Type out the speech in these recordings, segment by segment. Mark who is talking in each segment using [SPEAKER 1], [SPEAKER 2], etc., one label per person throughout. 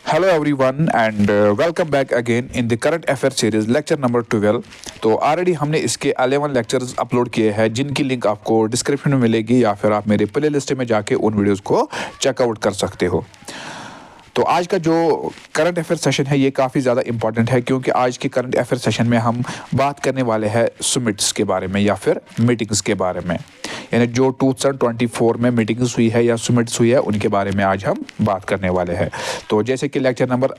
[SPEAKER 1] Hello everyone and welcome back again in the current affair series lecture number 12। तो already हमने इसके 11 lectures upload किए हैं जिनकी लिंक आपको डिस्क्रिप्शन में मिलेगी या फिर आप मेरे प्ले लिस्ट में जाके उन वीडियोस को चेकआउट कर सकते हो। तो आज का जो करंट अफेयर सेशन है ये काफ़ी ज़्यादा इंपॉर्टेंट है क्योंकि आज के करंट अफेयर सेशन में हम बात करने वाले हैं समिट्स के बारे में या फिर मीटिंग्स के बारे में, यानी जो 2024 में मीटिंग्स हुई है या समिट्स हुई है उनके बारे में आज हम बात करने वाले हैं। तो जैसे कि लेक्चर नंबर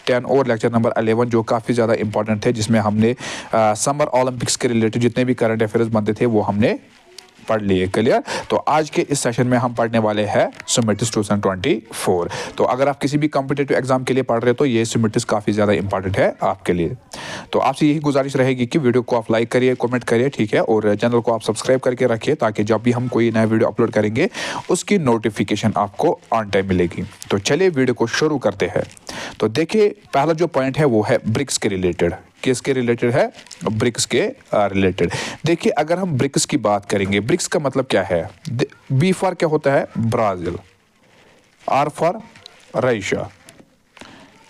[SPEAKER 1] 10 और लेक्चर नंबर 11 जो काफ़ी ज़्यादा इंपॉर्टेंट थे, जिसमें हमने समर ओलंपिक्स के रिलेटेड जितने भी करंट अफेयर्स बनते थे वो हमने पढ़ लिए। क्लियर। तो आज के इस सेशन में हम पढ़ने वाले हैं समिट्स 2024। तो अगर आप किसी भी कॉम्पिटिटिव एग्जाम के लिए पढ़ रहे हो तो ये समिट्स काफ़ी ज़्यादा इंपॉर्टेंट है आपके लिए। तो आपसे यही गुजारिश रहेगी कि वीडियो को आप लाइक करिए, कमेंट करिए, ठीक है, और चैनल को आप सब्सक्राइब करके रखिए ताकि जब भी हम कोई नया वीडियो अपलोड करेंगे उसकी नोटिफिकेशन आपको ऑन टाइम मिलेगी। तो चलिए वीडियो को शुरू करते हैं। तो देखिए, पहला जो पॉइंट है वो है ब्रिक्स के रिलेटेड। किसके रिलेटेड है? ब्रिक्स के रिलेटेड। देखिए, अगर हम ब्रिक्स की बात करेंगे, ब्रिक्स का मतलब क्या है? बी फॉर क्या होता है? Brazil, R for Russia,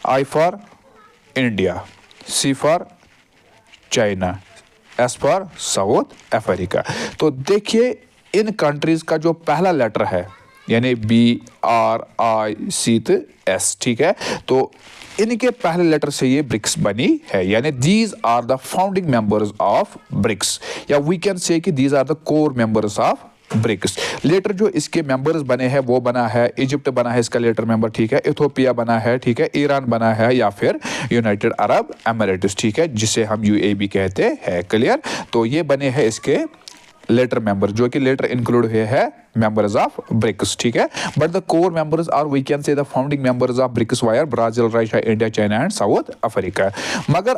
[SPEAKER 1] I for India, C for China, S for South Africa. तो देखिए, इन कंट्रीज का जो पहला लेटर है यानी BRICS, ठीक है, तो इनके पहले लेटर से ये ब्रिक्स बनी है, यानी these are the founding members of BRICS, या वी कैन से कि these are the core members of BRICS. Later जो इसके मेंबर्स बने हैं वो बना है, इजिप्ट बना है इसका लेटर मेंबर, ठीक है, इथोपिया बना है, ठीक है, ईरान बना है, या फिर यूनाइटेड अरब एमिरेट्स, ठीक है, जिसे हम UAE कहते हैं। क्लियर। तो ये बने हैं इसके लेटर मेंबर, जो कि लेटर इंक्लूड हुए हैं मेंबर्स ऑफ ब्रिक्स, ठीक है। But the core members are we can say the founding members of BRICS were Brazil, Russia, India, China and South Africa. मगर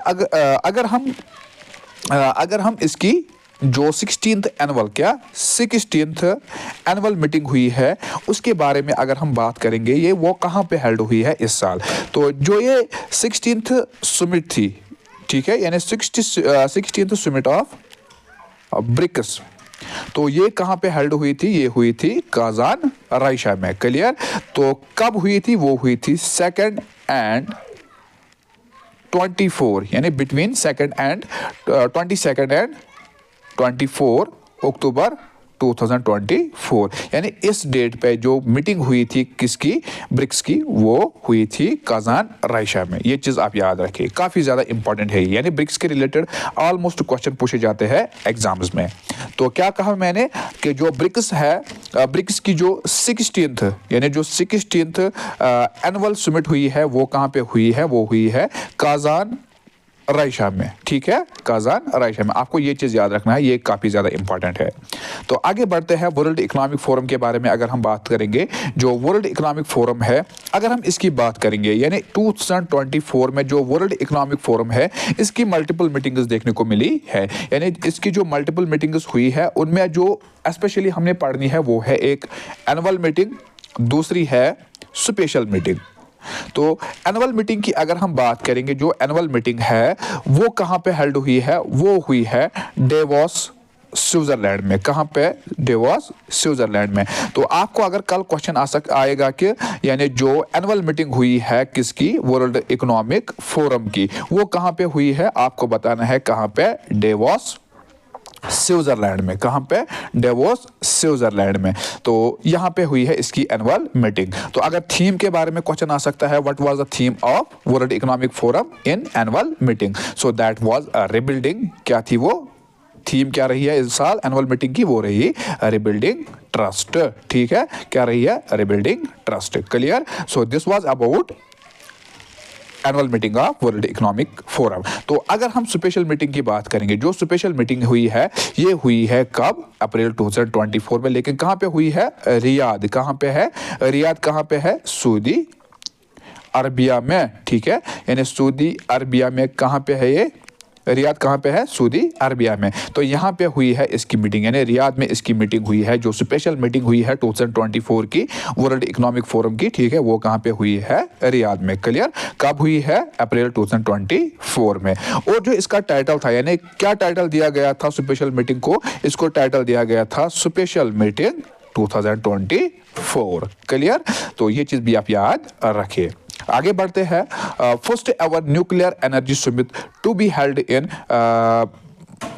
[SPEAKER 1] अगर हम इसकी जो 16th एनुअल मीटिंग हुई है उसके बारे में अगर हम बात करेंगे, ये वो कहाँ पे हेल्ड हुई है इस साल। तो जो ये 16th समिट थी, ठीक है, यानी 16th समिट ऑफ ब्रिक्स, तो ये कहाँ पे हेल्ड हुई थी? ये हुई थी काजान, रशिया में। क्लियर। तो कब हुई थी? वो हुई थी 2nd and 24, यानी between 2nd and 22nd and 24 अक्टूबर 2024, यानी इस डेट पे जो मीटिंग हुई थी किसकी? ब्रिक्स की, वो हुई थी काजान, रशिया में। ये चीज आप याद रखिए, काफी ज्यादा इंपॉर्टेंट है। यानी ब्रिक्स के रिलेटेड ऑलमोस्ट क्वेश्चन पूछे जाते हैं एग्जाम्स में। तो क्या कहा मैंने कि जो ब्रिक्स है, ब्रिक्स की जो 16th यानी जो 16th एनुअल समिट हुई है वो कहाँ पे हुई है? वो हुई है काजान, रशिया में, ठीक है, काजान, रशिया में। आपको ये चीज याद रखना है, ये काफी ज्यादा इंपॉर्टेंट है। तो आगे बढ़ते हैं वर्ल्ड इकोनॉमिक फोरम के बारे में। अगर हम बात करेंगे, जो वर्ल्ड इकोनॉमिक फोरम है, अगर हम इसकी बात करेंगे, यानी 2024 में जो वर्ल्ड इकोनॉमिक फोरम है इसकी मल्टीपल मीटिंग्स देखने को मिली है। यानी इसकी जो मल्टीपल मीटिंग्स हुई है उनमें जो स्पेशली हमने पढ़नी है वो है एक एनुअल मीटिंग, दूसरी है स्पेशल मीटिंग। तो एनुअल मीटिंग की अगर हम बात करेंगे, जो एनुअल मीटिंग है वो कहाँ पे हेल्ड हुई है? वो हुई है डेवोस, स्विट्जरलैंड में। कहाँ पे? डेवोस, स्विट्जरलैंड में। तो आपको अगर कल क्वेश्चन आएगा कि यानी जो एनुअल मीटिंग हुई है किसकी? वर्ल्ड इकोनॉमिक फोरम की, वो कहाँ पे हुई है? आपको बताना है कहाँ पे? डेवोस, स्विट्जरलैंड में। कहां पे? डेवोस, स्विट्जरलैंड में। तो यहां पे हुई है इसकी एनुअल मीटिंग। तो अगर थीम के बारे में क्वेश्चन आ सकता है, what was the theme of world economic forum in annual meeting? So that was rebuilding. क्या थी वो थीम? क्या रही है इस साल एनुअल मीटिंग की? वो रही रिबिल्डिंग ट्रस्ट, ठीक है। क्या रही है? Rebuilding trust. Clear. So this was about annual meeting of world economic forum. तो अगर हम स्पेशल मीटिंग की बात करेंगे, जो स्पेशल मीटिंग हुई है ये हुई है कब? अप्रैल 2024 में। लेकिन कहां पे हुई है? रियाद। कहां पे है? रियाद कहां पे है? सऊदी अरबिया में, ठीक है, यानी सऊदी अरबिया में। कहां पे है ये? रियाद कहाँ पे है? सऊदी अरबिया में। तो यहाँ पे हुई है इसकी मीटिंग, यानी रियाद में इसकी मीटिंग हुई है। जो स्पेशल मीटिंग हुई है 2024 की वर्ल्ड इकोनॉमिक फोरम की, ठीक है, वो कहाँ पे हुई है? रियाद में। क्लियर। कब हुई है? अप्रैल 2024 में। और जो इसका टाइटल था, यानी क्या टाइटल दिया गया था स्पेशल मीटिंग को? इसको टाइटल दिया गया था स्पेशल मीटिंग 2024। क्लियर। तो ये चीज भी आप याद रखिए। आगे बढ़ते हैं। First ever nuclear energy summit to be held in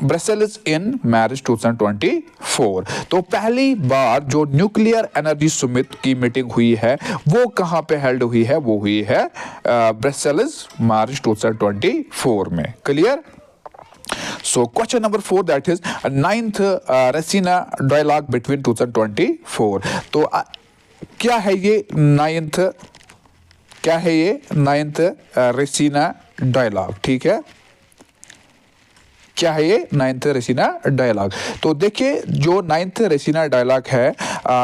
[SPEAKER 1] Brussels in March 2024। तो पहली बार जो न्यूक्लियर एनर्जी समिट की मीटिंग हुई है वो कहां पे हेल्ड हुई है, वो हुई है ब्रसेल्स मार्च 2024 में। Clear. So question number 4, that is ninth Rasina dialogue between 2024। तो क्या है ये नाइन्थ, क्या है ये नाइन्थ रेसिना डायलॉग, ठीक है। क्या है ये नाइन्थ रेसिना डायलॉग? तो देखिए जो नाइन्थ रेसिना डायलॉग है,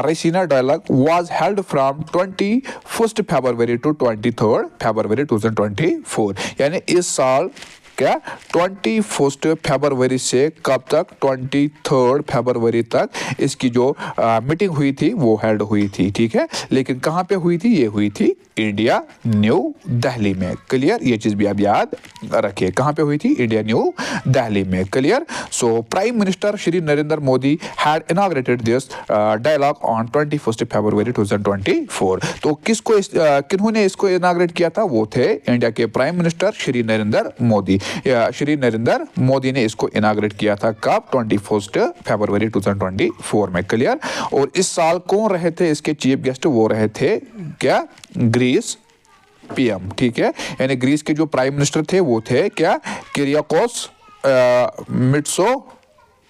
[SPEAKER 1] Raisina dialogue was held from 21 फरवरी टू 23 फरवरी 2024। यानी इस साल क्या 21 फरवरी से कब तक, 23 फरवरी तक इसकी जो मीटिंग हुई थी वो हेल्ड हुई थी, ठीक है। लेकिन कहाँ पे हुई थी? ये हुई थी इंडिया न्यू दिल्ली में। क्लियर, ये चीज भी आप याद रखिए, कहाँ पे हुई थी? इंडिया न्यू दिल्ली में। Clear. So prime minister Shri Narendra Modi had inaugurated this dialogue on 21 February 2024। तो किन्होंने इसको इनॉग्रेट किया था? वो थे इंडिया के प्राइम मिनिस्टर श्री नरेंद्र मोदी। श्री नरेंद्र मोदी ने इसको इनॉग्रेट किया था कब? 21 फरवरी 2024 में। क्लियर। और इस साल कौन रहे थे इसके चीफ गेस्ट? वो रहे थे क्या? ग्रीस पीएम, ठीक है। यानी ग्रीस के जो प्राइम मिनिस्टर थे वो थे क्या? किरियाकोस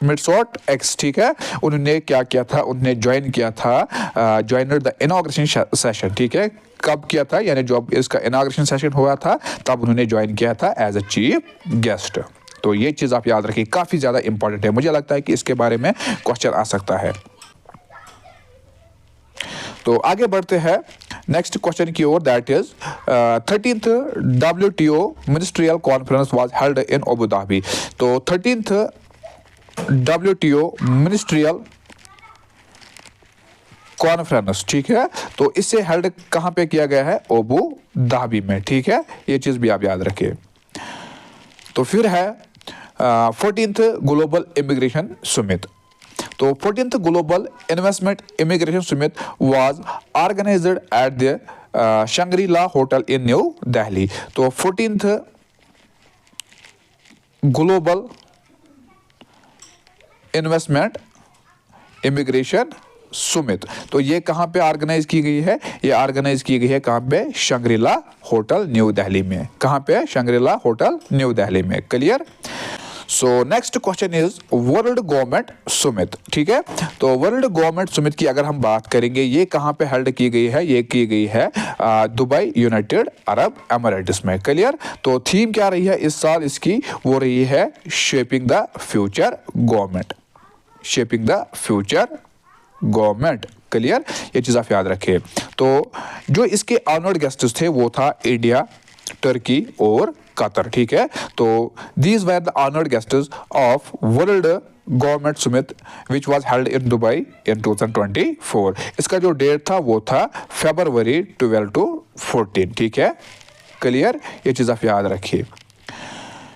[SPEAKER 1] मिट्सोट एक्स, ठीक है। उन्होंने क्या किया था? उन्होंने ज्वाइन किया था, ज्वाइनर द इनॉग्रेशन सेशन, ठीक है। कब किया था? यानी जब इसका इनॉग्रेशन सेशन हुआ था तब उन्होंने ज्वाइन किया था एज अ चीफ गेस्ट। तो ये चीज आप याद रखिए, काफी ज्यादा इंपॉर्टेंट है। मुझे लगता है कि इसके बारे में क्वेश्चन आ सकता है। तो आगे बढ़ते हैं नेक्स्ट क्वेश्चन की ओर, that is 13th WTO ministerial conference was held in Abu Dhabi. तो 13th WTO मिनिस्ट्रियल कॉन्फ्रेंस, ठीक है। तो इससे हेल्ड कहां पे किया गया है? अबू धाबी में, ठीक है। ये चीज भी आप याद रखिए। तो फिर है 14th ग्लोबल इमिग्रेशन समिट। तो 14th global investment immigration summit was organised at the Shangri La hotel in New Delhi. तो 14th global investment immigration Sumit, तो ये कहां पे ऑर्गेनाइज की गई है? ये ऑर्गेनाइज की गई है कहां पे? शंग्री-ला होटल न्यू दिल्ली में। कहां पे? शंग्री-ला होटल न्यू दिल्ली में। Clear. So next question is world government Sumit, ठीक है। तो वर्ल्ड गवर्नमेंट सुमित की अगर हम बात करेंगे, ये कहां पे हेल्ड की गई है? ये की गई है दुबई यूनाइटेड अरब एमिरेट्स में। क्लियर। तो थीम क्या रही है इस साल इसकी? वो रही है shaping the future government, shaping the future government. Clear, ये चीज आप याद रखिए। तो जो इसके ऑनर्ड गेस्ट्स थे वो था इंडिया, टर्की और कतर, ठीक है। तो these were the honoured guests of world government summit which was held in Dubai in 2024। इसका जो डेट था वो था फरवरी 12 to 14, ठीक है। क्लियर, ये चीज आप याद रखिए।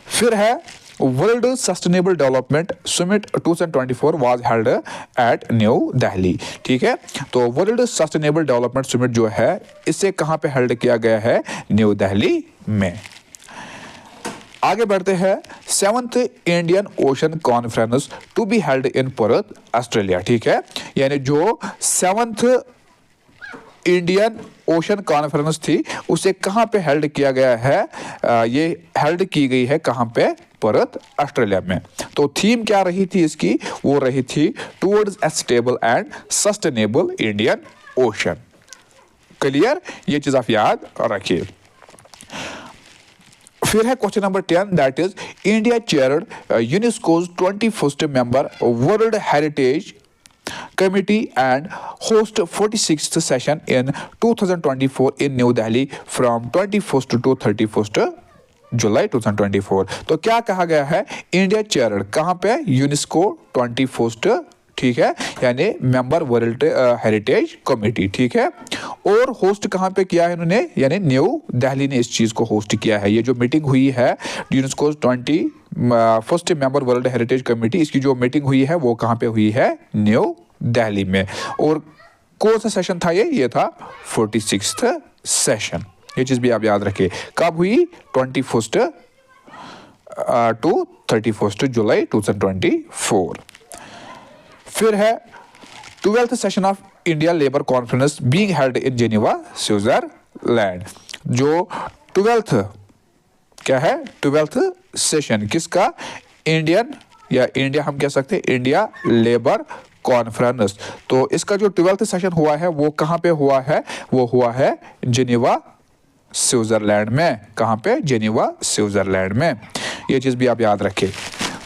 [SPEAKER 1] फिर है world sustainable development summit 2024 was held at new Delhi, ठीक है। तो वर्ल्ड सस्टेनेबल डेवलपमेंट समिट जो है इसे कहां पे हेल्ड किया गया है? न्यू दिल्ली में। आगे बढ़ते हैं 7th Indian ocean conference to be held in Perth Australia, ठीक है। यानी जो 7th इंडियन ओशन कॉन्फ्रेंस थी उसे कहां पे हेल्ड किया गया है? ये हेल्ड की गई है कहां पे? पर्थ ऑस्ट्रेलिया में। तो थीम क्या रही थी इसकी? वो रही थी towards a stable and sustainable Indian ocean. Clear, ये चीज आप याद रखिए। फिर है question number 10, that is India chaired UNESCO's 21st member world heritage committee and host 46th session in 2024 in New Delhi from 21st to 31st जुलाई 2024। तो क्या कहा गया है? इंडिया चेयर्ड कहां पे? यूनेस्को 21st, ठीक है, यानी मेंबर वर्ल्ड हेरिटेज कमेटी, ठीक है। और होस्ट कहां पे किया है इन्होंने? यानी न्यू दिल्ली ने इस चीज को होस्ट किया है। ये जो मीटिंग हुई है UNESCO 21st member world heritage committee, इसकी जो मीटिंग हुई है वो कहां पे हुई है? न्यू दिल्ली में। और कौन सा सेशन था ये? था 46th सेशन। ये चीज़ भी आप याद रखें। कब हुई? 21 टू 31 जुलाई 2024। फिर है 12th session of India labour conference being held in Geneva Switzerland. जो 12th क्या है? 12th सेशन किसका? इंडियन या इंडिया हम कह सकते हैं इंडिया लेबर कॉन्फ्रेंस। तो इसका जो 12th सेशन हुआ है वो कहाँ पे हुआ है? वो हुआ है जेनेवा स्विट्जरलैंड में। कहाँ पे? जेनेवा स्विट्जरलैंड में। ये चीज़ भी आप याद रखें।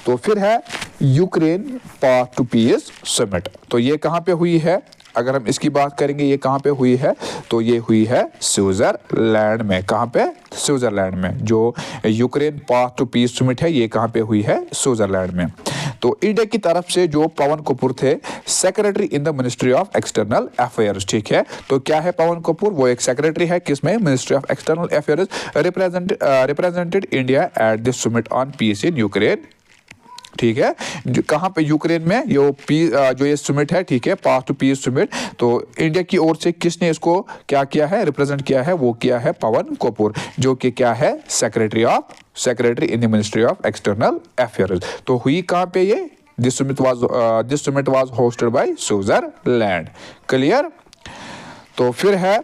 [SPEAKER 1] तो फिर है Ukraine path to peace summit. तो ये कहाँ पे हुई है? अगर हम इसकी बात करेंगे ये कहाँ पे हुई है? तो ये हुई है स्विट्जरलैंड में। कहाँ पे? स्विट्जरलैंड में। जो Ukraine path to peace summit है ये कहाँ पे हुई है? स्विट्जरलैंड में। तो इंडिया की तरफ से जो पवन कपूर थे secretary in the ministry of external affairs, ठीक है। तो क्या है पवन कपूर? वो एक सेक्रेटरी है किसमें? Ministry of external affairs. Represented India at this summit on peace in Ukraine, ठीक है। कहाँ पे? यूक्रेन में। जो ये समिट है, ठीक है, पाथ टू पीस समिट। तो इंडिया की ओर से किसने इसको क्या किया है? रिप्रेजेंट किया है? वो किया है पवन कपूर, जो कि क्या है? Secretary in the ministry of external affairs. तो हुई कहाँ पे ये? This summit was hosted by Switzerland. Clear? तो फिर है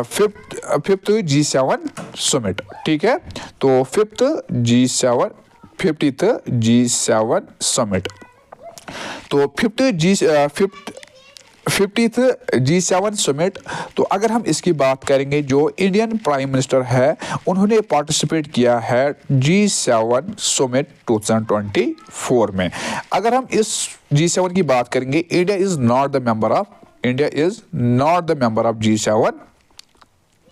[SPEAKER 1] फिफ्थ G7 समिट, ठीक है। तो 50th G7 समिट। तो 50th G7 समिट। तो अगर हम इसकी बात करेंगे, जो इंडियन प्राइम मिनिस्टर है उन्होंने पार्टिसिपेट किया है G7 समिट 2024 में। अगर हम इस G7 की बात करेंगे, India is not the member of G7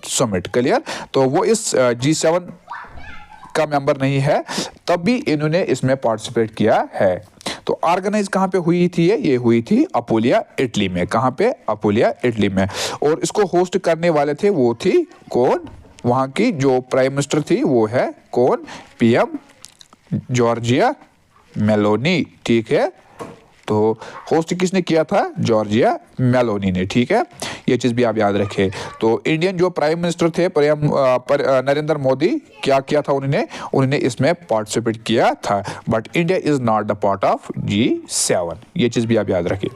[SPEAKER 1] summit. Clear? तो वो इस G7 का मेंबर नहीं है, तब भी इन्होंने इसमें पार्टिसिपेट किया है। तो ऑर्गेनाइज कहाँ पे हुई थी? ये हुई थी अपुलिया, इटली में। कहाँ पे? अपुलिया, इटली में। और इसको होस्ट करने वाले थे वो थी कौन? वहाँ की जो प्राइम मिनिस्टर थी वो है कौन? PM जॉर्जिया मेलोनी, ठीक है। तो होस्ट किसने किया था? जॉर्जिया मेलोनी ने, ठीक है। ये चीज़ भी आप याद रखें। तो इंडियन जो प्राइम मिनिस्टर थे नरेंद्र मोदी, क्या किया था उन्होंने इसमें पार्टिसिपेट किया था। But India is not the part of G7। ये चीज़ भी आप याद रखें।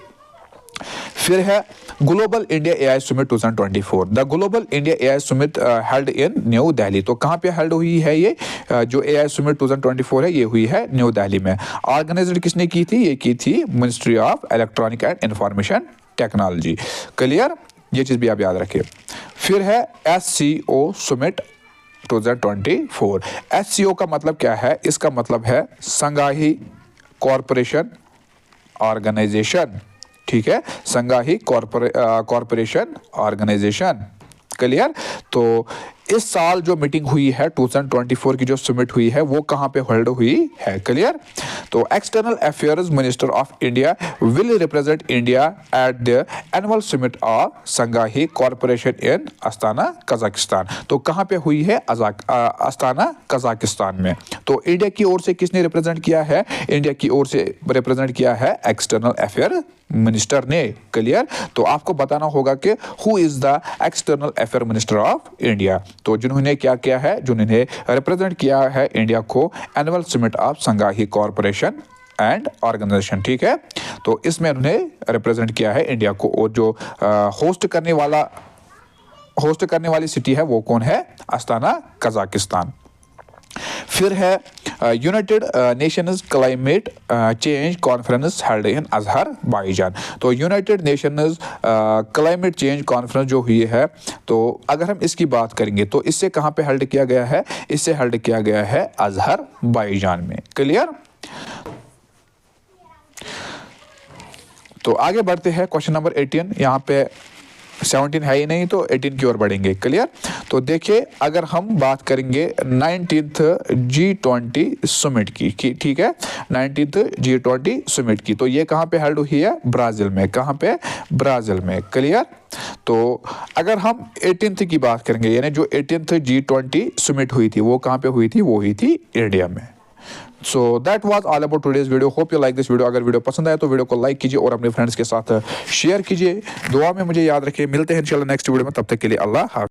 [SPEAKER 1] फिर है global India AI summit 2024। The global India AI summit held in New Delhi. तो कहाँ पे हेल्ड हुई है ये? जो AI समिट 2024 है ये हुई है न्यू दिल्ली में। ऑर्गेनाइज्ड किसने की थी? ये की थी ministry of electronic and information technology. Clear? ये चीज़ भी आप याद रखिए। फिर है SCO समिट 2024। SCO का मतलब क्या है? इसका मतलब है संघाई कॉरपोरेशन ऑर्गेनाइजेशन, ठीक है। Shanghai corporation organisation. क्लियर? तो इस साल जो मीटिंग हुई है 2024 की जो समिट हुई है वो कहाँ पे होल्ड हुई है? क्लियर? तो external affairs minister of India will represent India at the annual summit of Shanghai corporation in Astana Kazakhstan. तो कहाँ पे हुई है? अस्ताना कजाकिस्तान में। तो इंडिया की ओर से किसने रिप्रेजेंट किया है? इंडिया की ओर से रिप्रेजेंट किया है एक्सटर्नल अफेयर मिनिस्टर ने। क्लियर? तो आपको बताना होगा कि who is the external affair minister of India. तो जिन्होंने क्या किया है? जिन्होंने रिप्रेजेंट किया है इंडिया को annual summit of Shanghai corporation and organisation, ठीक है। तो इसमें उन्होंने रिप्रेजेंट किया है इंडिया को। और जो होस्ट करने वाली सिटी है वो कौन है? Astana Kazakhstan. फिर है United Nations climate change conference held in Azerbaijan. तो United Nations climate change conference जो हुई है, तो अगर हम इसकी बात करेंगे तो इससे कहाँ पे हेल्ड किया गया है? इससे हेल्ड किया गया है अज़रबैजान में। क्लियर? तो आगे बढ़ते हैं क्वेश्चन नंबर 18। यहाँ पे 17 है ही नहीं तो 18 की ओर बढ़ेंगे। क्लियर? तो देखिए, अगर हम बात करेंगे 19th G20 समिट की, ठीक है, 19th G20 समिट की, तो ये कहाँ पे हेल्ड हुई है? ब्राज़ील में। कहाँ पे? ब्राज़ील में। क्लियर? तो अगर हम 18th की बात करेंगे, यानी जो 18th G20 समिट हुई थी वो कहाँ पे हुई थी? वो हुई थी इंडिया में। So that was all about today's video. Hope you like this video. अगर वीडियो पसंद आया तो वीडियो को लाइक कीजिए और अपने फ्रेंड्स के साथ शेयर कीजिए। दुआ में मुझे याद रखिए। मिलते हैं इंशाल्लाह नेक्स्ट वीडियो में। तब तक के लिए अल्लाह हाफ़िज़।